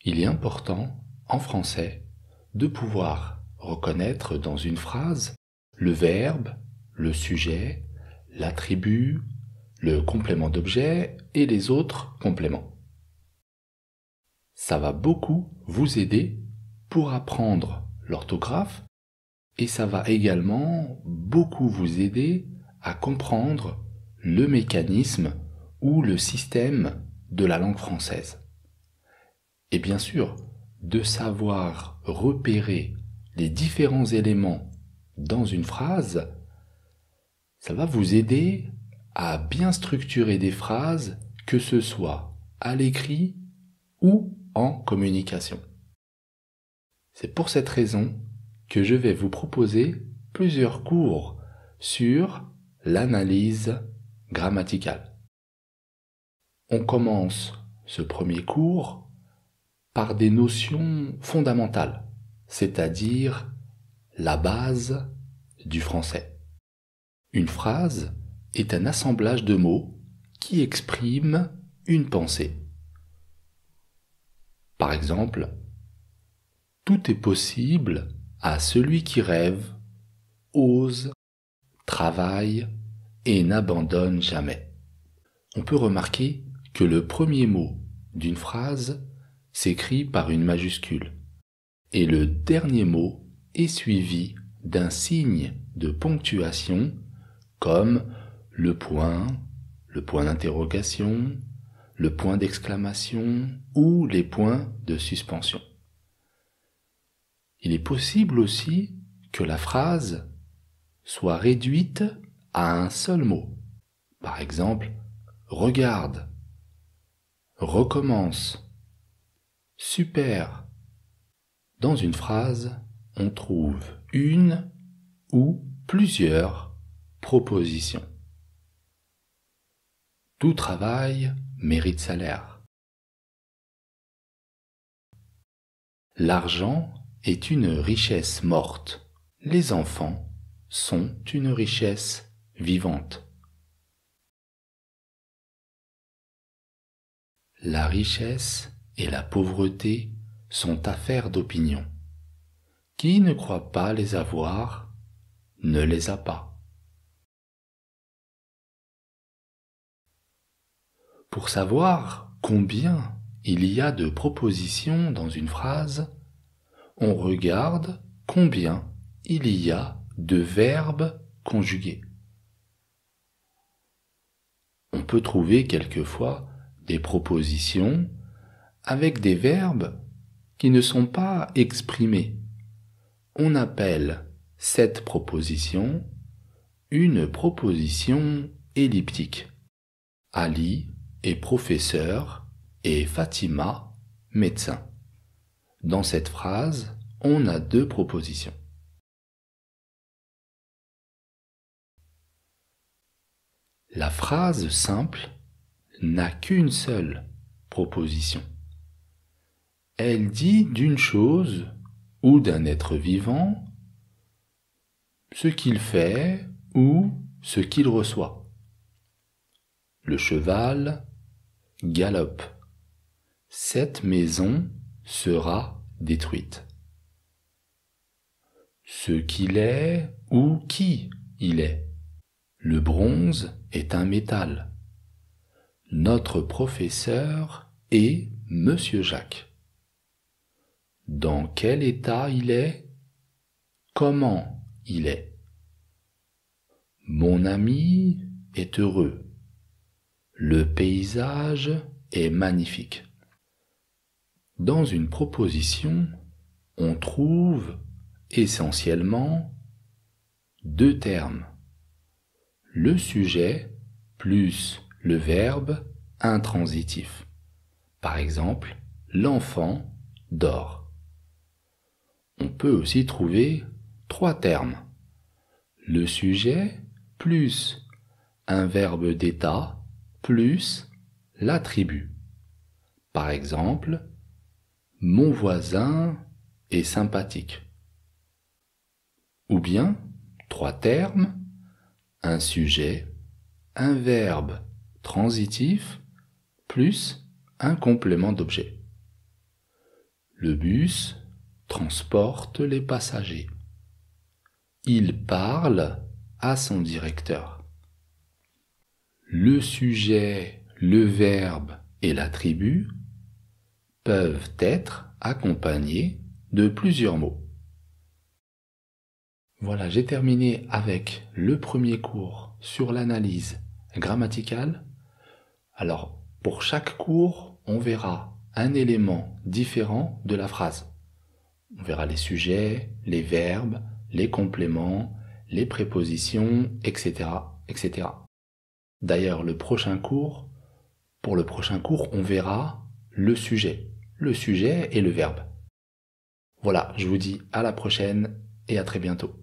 Il est important, en français, de pouvoir reconnaître dans une phrase le verbe, le sujet, l'attribut, le complément d'objet et les autres compléments. Ça va beaucoup vous aider pour apprendre l'orthographe et ça va également beaucoup vous aider à comprendre le mécanisme ou le système de la langue française. Et bien sûr, de savoir repérer les différents éléments dans une phrase, ça va vous aider à bien structurer des phrases, que ce soit à l'écrit ou en communication. C'est pour cette raison que je vais vous proposer plusieurs cours sur l'analyse grammaticale. On commence ce premier cours par des notions fondamentales, c'est-à-dire la base du français. Une phrase est un assemblage de mots qui expriment une pensée. Par exemple, tout est possible à celui qui rêve, ose, travaille et n'abandonne jamais. On peut remarquer que le premier mot d'une phrase s'écrit par une majuscule et le dernier mot est suivi d'un signe de ponctuation comme le point d'interrogation, le point d'exclamation ou les points de suspension. Il est possible aussi que la phrase soit réduite à un seul mot. Par exemple, regarde, recommence, super. Dans une phrase, on trouve une ou plusieurs propositions. Tout travail mérite salaire. L'argent est une richesse morte. Les enfants sont une richesse vivante. La richesse et la pauvreté sont affaires d'opinion. Qui ne croit pas les avoir ne les a pas. Pour savoir combien il y a de propositions dans une phrase, on regarde combien il y a de verbes conjugués. On peut trouver quelquefois des propositions avec des verbes qui ne sont pas exprimés. On appelle cette proposition une proposition elliptique. Ali est professeur et Fatima médecin. Dans cette phrase, on a deux propositions. La phrase simple n'a qu'une seule proposition. Elle dit d'une chose ou d'un être vivant ce qu'il fait ou ce qu'il reçoit. Le cheval galope. Cette maison sera détruite. Ce qu'il est ou qui il est. Le bronze est un métal. Notre professeur est Monsieur Jacques. Dans quel état il est? Comment il est? Mon ami est heureux. Le paysage est magnifique. Dans une proposition, on trouve essentiellement deux termes. Le sujet plus le verbe intransitif. Par exemple, l'enfant dort. On peut aussi trouver trois termes. Le sujet plus un verbe d'état plus l'attribut. Par exemple, mon voisin est sympathique. Ou bien, trois termes, un sujet, un verbe transitif plus un complément d'objet. Le bus transporte les passagers. Il parle à son directeur. Le sujet, le verbe et l'attribut peuvent être accompagnés de plusieurs mots. Voilà, j'ai terminé avec le premier cours sur l'analyse grammaticale. Alors, pour chaque cours, on verra un élément différent de la phrase. On verra les sujets, les verbes, les compléments, les prépositions, etc., etc. D'ailleurs, pour le prochain cours, on verra le sujet et le verbe. Voilà, je vous dis à la prochaine et à très bientôt.